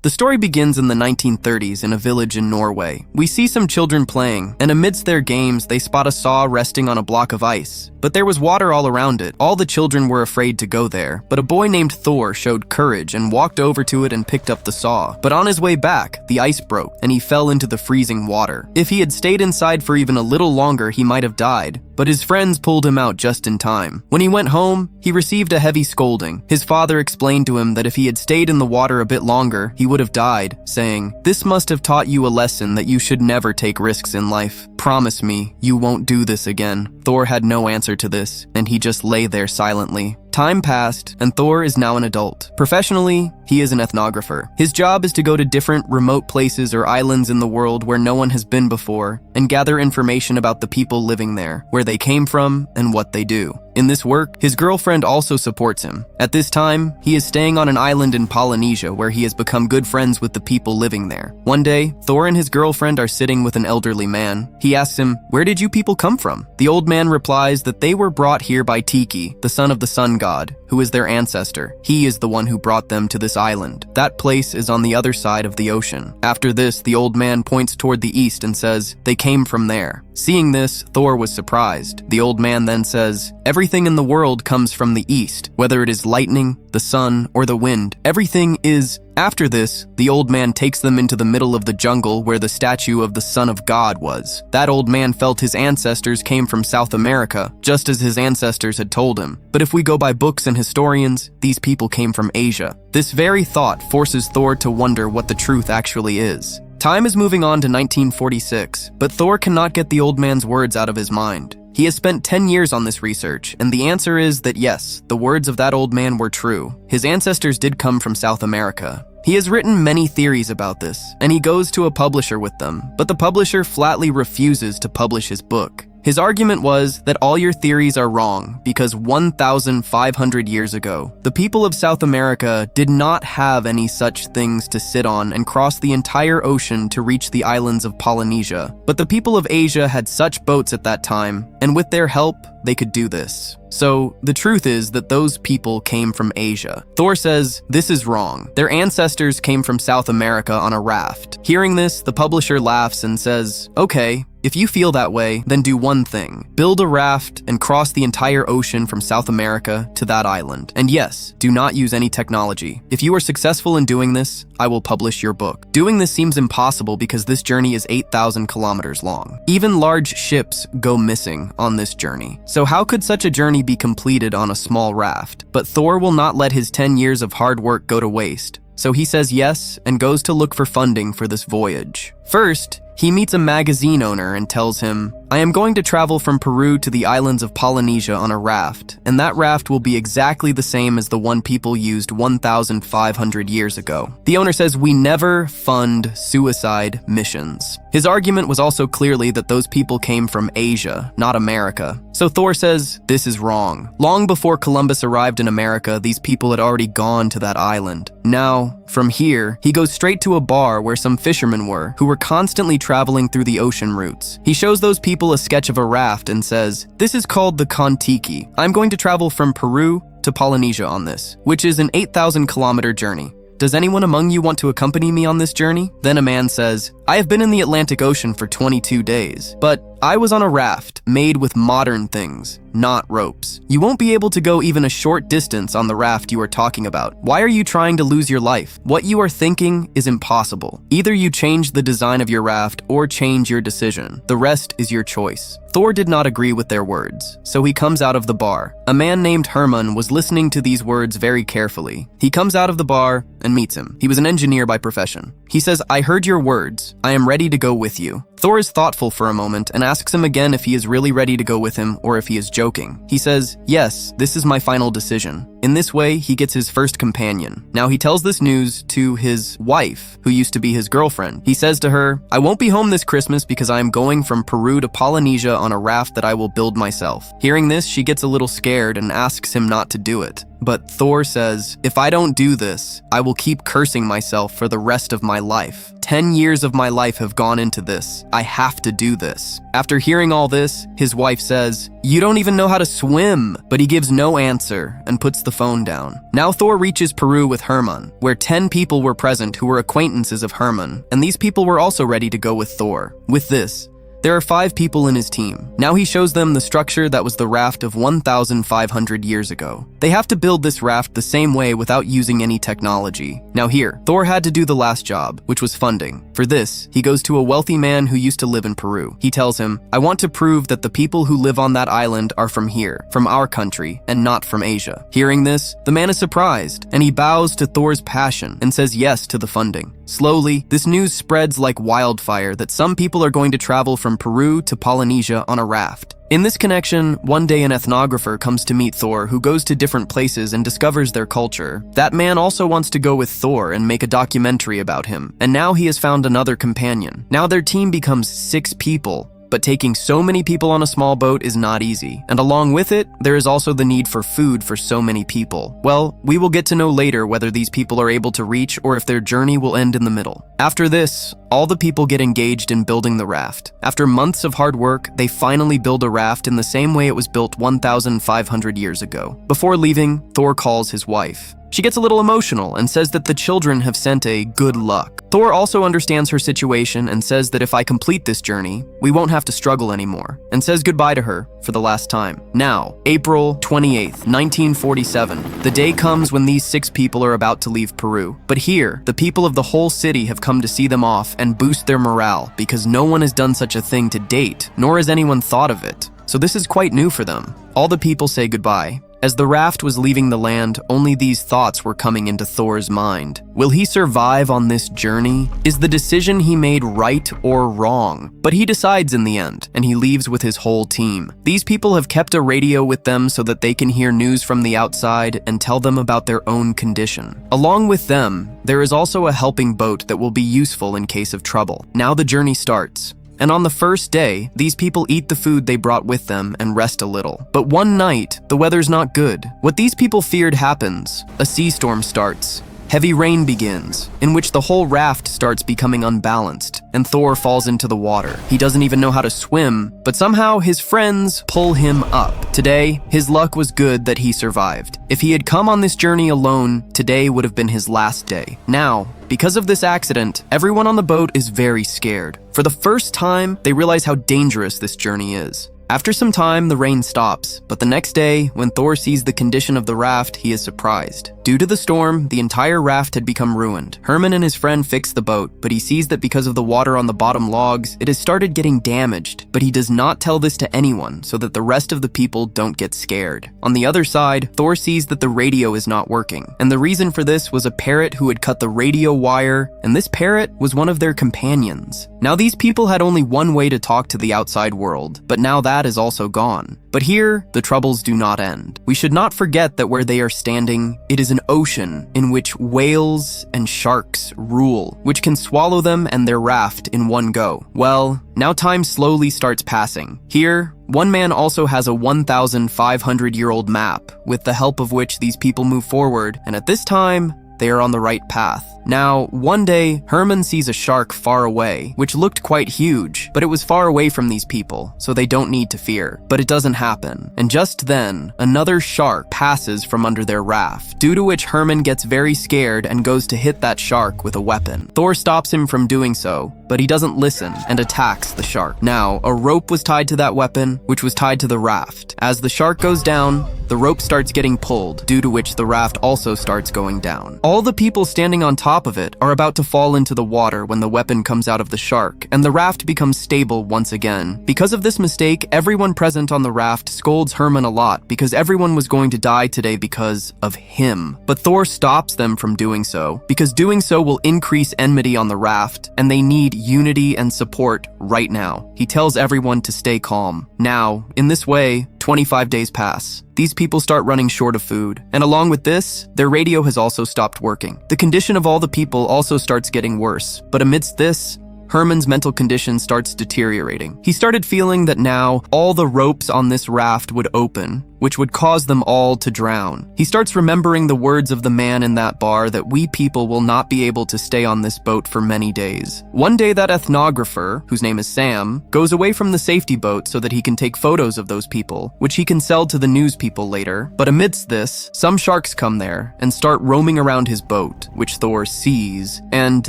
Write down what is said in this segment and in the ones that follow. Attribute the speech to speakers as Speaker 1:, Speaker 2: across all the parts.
Speaker 1: The story begins in the 1930s in a village in Norway. We see some children playing, and amidst their games, they spot a saw resting on a block of ice. But there was water all around it. All the children were afraid to go there, but a boy named Thor showed courage and walked over to it and picked up the saw. But on his way back, the ice broke, and he fell into the freezing water. If he had stayed inside for even a little longer, he might have died, but his friends pulled him out just in time. When he went home, he received a heavy scolding. His father explained to him that if he had stayed in the water a bit longer, he would have died, saying, "This must have taught you a lesson that you should never take risks in life. Promise me, you won't do this again." Thor had no answer to this, and he just lay there silently. Time passed, and Thor is now an adult. Professionally, he is an ethnographer. His job is to go to different remote places or islands in the world where no one has been before and gather information about the people living there, where they came from, and what they do. In this work, his girlfriend also supports him. At this time, he is staying on an island in Polynesia where he has become good friends with the people living there. One day, Thor and his girlfriend are sitting with an elderly man. He asks him, "Where did you people come from?" The old man replies that they were brought here by Tiki, the son of the sun god, who is their ancestor. He is the one who brought them to this island. That place is on the other side of the ocean. After this, the old man points toward the east and says, "They came from there." Seeing this, Thor was surprised. The old man then says, "Everything in the world comes from the east, whether it is lightning, the sun, or the wind. Everything is..." After this, the old man takes them into the middle of the jungle where the statue of the Son of God was. That old man felt his ancestors came from South America, just as his ancestors had told him. But if we go by books and historians, these people came from Asia. This very thought forces Thor to wonder what the truth actually is. Time is moving on to 1946, but Thor cannot get the old man's words out of his mind. He has spent 10 years on this research, and the answer is that yes, the words of that old man were true. His ancestors did come from South America. He has written many theories about this, and he goes to a publisher with them, but the publisher flatly refuses to publish his book. His argument was that all your theories are wrong because 1,500 years ago, the people of South America did not have any such things to sit on and cross the entire ocean to reach the islands of Polynesia. But the people of Asia had such boats at that time, and with their help, they could do this. So, the truth is that those people came from Asia. Thor says, this is wrong. Their ancestors came from South America on a raft. Hearing this, the publisher laughs and says, "Okay, if you feel that way, then do one thing. Build a raft and cross the entire ocean from South America to that island. And yes, do not use any technology. If you are successful in doing this, I will publish your book." Doing this seems impossible because this journey is 8,000 kilometers long. Even large ships go missing on this journey. So how could such a journey be completed on a small raft? But Thor will not let his 10 years of hard work go to waste. So he says yes and goes to look for funding for this voyage. First, he meets a magazine owner and tells him, "I am going to travel from Peru to the islands of Polynesia on a raft, and that raft will be exactly the same as the one people used 1,500 years ago." The owner says, "We never fund suicide missions." His argument was also clearly that those people came from Asia, not America. So Thor says, this is wrong. Long before Columbus arrived in America, these people had already gone to that island. Now, from here, he goes straight to a bar where some fishermen were, who were constantly traveling through the ocean routes. He shows those people a sketch of a raft and says, "This is called the Kon-Tiki. I'm going to travel from Peru to Polynesia on this, which is an 8,000 kilometer journey. Does anyone among you want to accompany me on this journey?" Then a man says, "I have been in the Atlantic Ocean for 22 days, but I was on a raft made with modern things, not ropes. You won't be able to go even a short distance on the raft you are talking about. Why are you trying to lose your life? What you are thinking is impossible. Either you change the design of your raft or change your decision. The rest is your choice." Thor did not agree with their words, so he comes out of the bar. A man named Herman was listening to these words very carefully. He comes out of the bar and meets him. He was an engineer by profession. He says, "I heard your words. I am ready to go with you." Thor is thoughtful for a moment and asks him again if he is really ready to go with him or if he is joking. He says, "Yes, this is my final decision." In this way, he gets his first companion. Now he tells this news to his wife, who used to be his girlfriend. He says to her, "I won't be home this Christmas because I am going from Peru to Polynesia on a raft that I will build myself." Hearing this, she gets a little scared and asks him not to do it. But Thor says, "If I don't do this, I will keep cursing myself for the rest of my life. 10 years of my life have gone into this. I have to do this. After hearing all this, his wife says, "You don't even know how to swim," but he gives no answer and puts the phone down. Now Thor reaches Peru with Herman, where 10 people were present who were acquaintances of Herman, and these people were also ready to go with Thor. With this, there are 5 people in his team. Now he shows them the structure that was the raft of 1,500 years ago. They have to build this raft the same way without using any technology. Now here, Thor had to do the last job, which was funding. For this, he goes to a wealthy man who used to live in Peru. He tells him, "I want to prove that the people who live on that island are from here, from our country, and not from Asia." Hearing this, the man is surprised, and he bows to Thor's passion and says yes to the funding. Slowly, this news spreads like wildfire that some people are going to travel from Peru to Polynesia on a raft. In this connection, one day an ethnographer comes to meet Thor, who goes to different places and discovers their culture. That man also wants to go with Thor and make a documentary about him, and now he has found another companion. Now their team becomes 6 people. But taking so many people on a small boat is not easy, and along with it, there is also the need for food for so many people. Well, we will get to know later whether these people are able to reach or if their journey will end in the middle. After this, all the people get engaged in building the raft. After months of hard work, they finally build a raft in the same way it was built 1,500 years ago. Before leaving, Thor calls his wife. She gets a little emotional and says that the children have sent a good luck. Thor also understands her situation and says that if I complete this journey, we won't have to struggle anymore, and says goodbye to her for the last time. Now, April 28th, 1947. The day comes when these 6 people are about to leave Peru. But here, the people of the whole city have come to see them off and boost their morale because no one has done such a thing to date, nor has anyone thought of it. So this is quite new for them. All the people say goodbye. As the raft was leaving the land, only these thoughts were coming into Thor's mind. Will he survive on this journey? Is the decision he made right or wrong? But he decides in the end, and he leaves with his whole team. These people have kept a radio with them so that they can hear news from the outside and tell them about their own condition. Along with them, there is also a helping boat that will be useful in case of trouble. Now the journey starts. And on the first day, these people eat the food they brought with them and rest a little. But one night, the weather's not good. What these people feared happens. A sea storm starts. Heavy rain begins, in which the whole raft starts becoming unbalanced, and Thor falls into the water. He doesn't even know how to swim, but somehow his friends pull him up. Today, his luck was good that he survived. If he had come on this journey alone, today would have been his last day. Now, because of this accident, everyone on the boat is very scared. For the first time, they realize how dangerous this journey is. After some time, the rain stops, but the next day, when Thor sees the condition of the raft, he is surprised. Due to the storm, the entire raft had become ruined. Herman and his friend fix the boat, but he sees that because of the water on the bottom logs, it has started getting damaged, but he does not tell this to anyone so that the rest of the people don't get scared. On the other side, Thor sees that the radio is not working, and the reason for this was a parrot who had cut the radio wire, and this parrot was one of their companions. Now these people had only one way to talk to the outside world, but now that is also gone. But here, the troubles do not end. We should not forget that where they are standing, it is an ocean in which whales and sharks rule, which can swallow them and their raft in one go. Well, now time slowly starts passing. Here, one man also has a 1,500-year-old map, with the help of which these people move forward, and at this time, they are on the right path. Now, one day, Herman sees a shark far away, which looked quite huge, but it was far away from these people, so they don't need to fear. But it doesn't happen. And just then, another shark passes from under their raft, due to which Herman gets very scared and goes to hit that shark with a weapon. Thor stops him from doing so, but he doesn't listen and attacks the shark. Now, a rope was tied to that weapon, which was tied to the raft. As the shark goes down, the rope starts getting pulled, due to which the raft also starts going down. All the people standing on top of it are about to fall into the water when the weapon comes out of the shark, and the raft becomes stable once again. Because of this mistake, everyone present on the raft scolds Herman a lot because everyone was going to die today because of him. But Thor stops them from doing so, because doing so will increase enmity on the raft, and they need unity and support right now. He tells everyone to stay calm. Now, in this way, 25 days pass. These people start running short of food, and along with this, their radio has also stopped working. The condition of all the people also starts getting worse, but amidst this, Herman's mental condition starts deteriorating. He started feeling that now all the ropes on this raft would open, which would cause them all to drown. He starts remembering the words of the man in that bar that we people will not be able to stay on this boat for many days. One day that ethnographer, whose name is Sam, goes away from the safety boat so that he can take photos of those people, which he can sell to the news people later. But amidst this, some sharks come there and start roaming around his boat, which Thor sees, and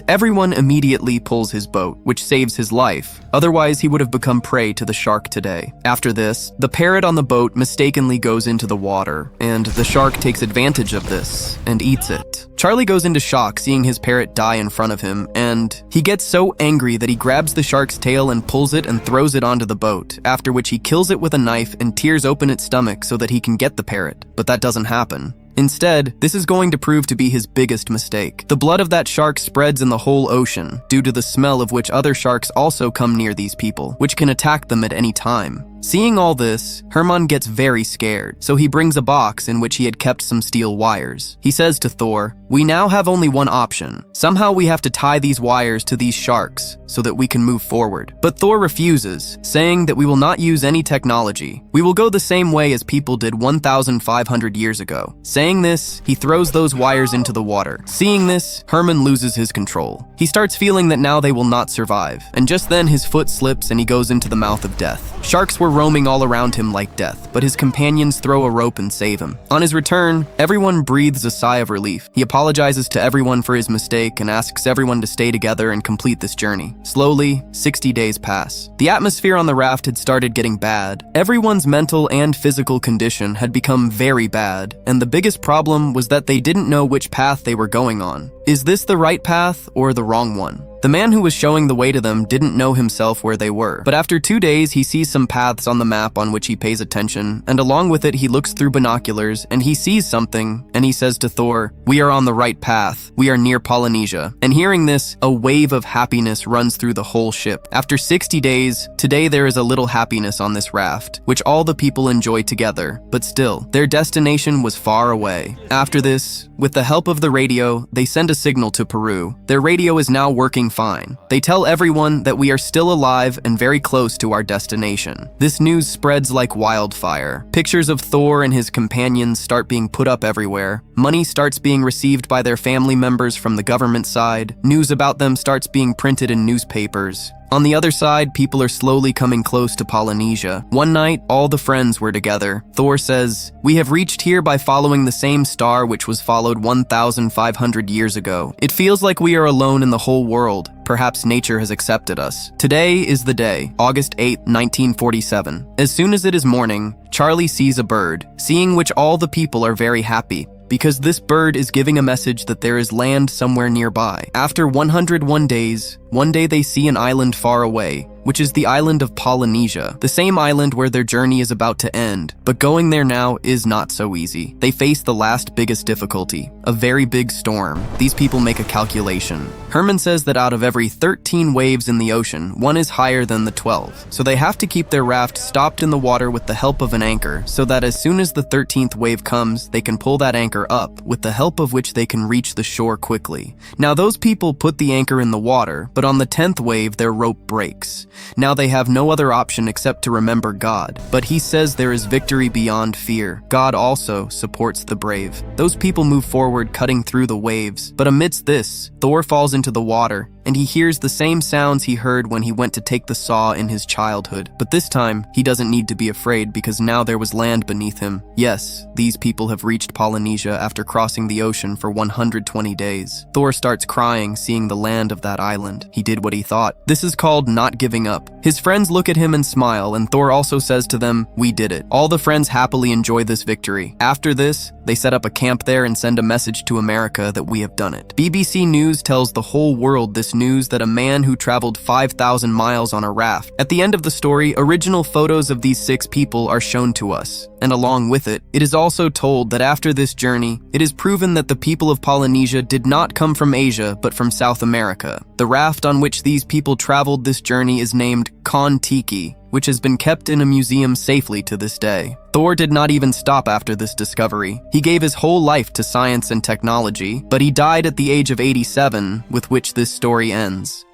Speaker 1: everyone immediately pulls his boat, which saves his life. Otherwise, he would have become prey to the shark today. After this, the parrot on the boat mistakenly goes into the water, and the shark takes advantage of this and eats it. Charlie goes into shock seeing his parrot die in front of him, and he gets so angry that he grabs the shark's tail and pulls it and throws it onto the boat, after which he kills it with a knife and tears open its stomach so that he can get the parrot. But that doesn't happen. Instead, this is going to prove to be his biggest mistake. The blood of that shark spreads in the whole ocean, due to the smell of which other sharks also come near these people, which can attack them at any time. Seeing all this, Herman gets very scared, so he brings a box in which he had kept some steel wires. He says to Thor, "We now have only one option. Somehow we have to tie these wires to these sharks so that we can move forward." But Thor refuses, saying that we will not use any technology. We will go the same way as people did 1,500 years ago. Saying this, he throws those wires into the water. Seeing this, Herman loses his control. He starts feeling that now they will not survive, and just then his foot slips and he goes into the mouth of death. Sharks were roaming all around him like death, but his companions throw a rope and save him. On his return, everyone breathes a sigh of relief. He apologizes to everyone for his mistake and asks everyone to stay together and complete this journey. Slowly, 60 days pass. The atmosphere on the raft had started getting bad. Everyone's mental and physical condition had become very bad, and the biggest problem was that they didn't know which path they were going on. Is this the right path or the wrong one? The man who was showing the way to them didn't know himself where they were, but after 2 days he sees some paths on the map on which he pays attention, and along with it he looks through binoculars and he sees something, and he says to Thor, "We are on the right path. We are near Polynesia." And hearing this, a wave of happiness runs through the whole ship. After 60 days, today there is a little happiness on this raft, which all the people enjoy together, but still, their destination was far away. After this, with the help of the radio, they send a signal to Peru. Their radio is now working fine. They tell everyone that we are still alive and very close to our destination. This news spreads like wildfire. Pictures of Thor and his companions start being put up everywhere. Money starts being received by their family members from the government side. News about them starts being printed in newspapers. On the other side, people are slowly coming close to Polynesia. One night, all the friends were together. Thor says, "We have reached here by following the same star which was followed 1,500 years ago. It feels like we are alone in the whole world. Perhaps nature has accepted us." Today is the day, August 8, 1947. As soon as it is morning, Charlie sees a bird, seeing which all the people are very happy, because this bird is giving a message that there is land somewhere nearby. After 101 days, one day they see an island far away, which is the island of Polynesia, the same island where their journey is about to end. But going there now is not so easy. They face the last biggest difficulty, a very big storm. These people make a calculation. Herman says that out of every 13 waves in the ocean, one is higher than the 12. So they have to keep their raft stopped in the water with the help of an anchor, so that as soon as the 13th wave comes, they can pull that anchor up, with the help of which they can reach the shore quickly. Now those people put the anchor in the water, but on the 10th wave their rope breaks. Now they have no other option except to remember God. But he says there is victory beyond fear. God also supports the brave. Those people move forward, cutting through the waves. But amidst this, Thor falls into the water, and he hears the same sounds he heard when he went to take the saw in his childhood. But this time, he doesn't need to be afraid because now there was land beneath him. Yes, these people have reached Polynesia after crossing the ocean for 120 days. Thor starts crying, seeing the land of that island. He did what he thought. This is called not giving up. His friends look at him and smile, and Thor also says to them, "We did it." All the friends happily enjoy this victory. After this, they set up a camp there and send a message to America that we have done it. BBC News tells the whole world this news that a man who traveled 5,000 miles on a raft. At the end of the story, original photos of these 6 people are shown to us. And along with it, it is also told that after this journey, it is proven that the people of Polynesia did not come from Asia, but from South America. The raft on which these people traveled this journey is named Kon-Tiki, which has been kept in a museum safely to this day. Thor did not even stop after this discovery. He gave his whole life to science and technology, but he died at the age of 87, with which this story ends.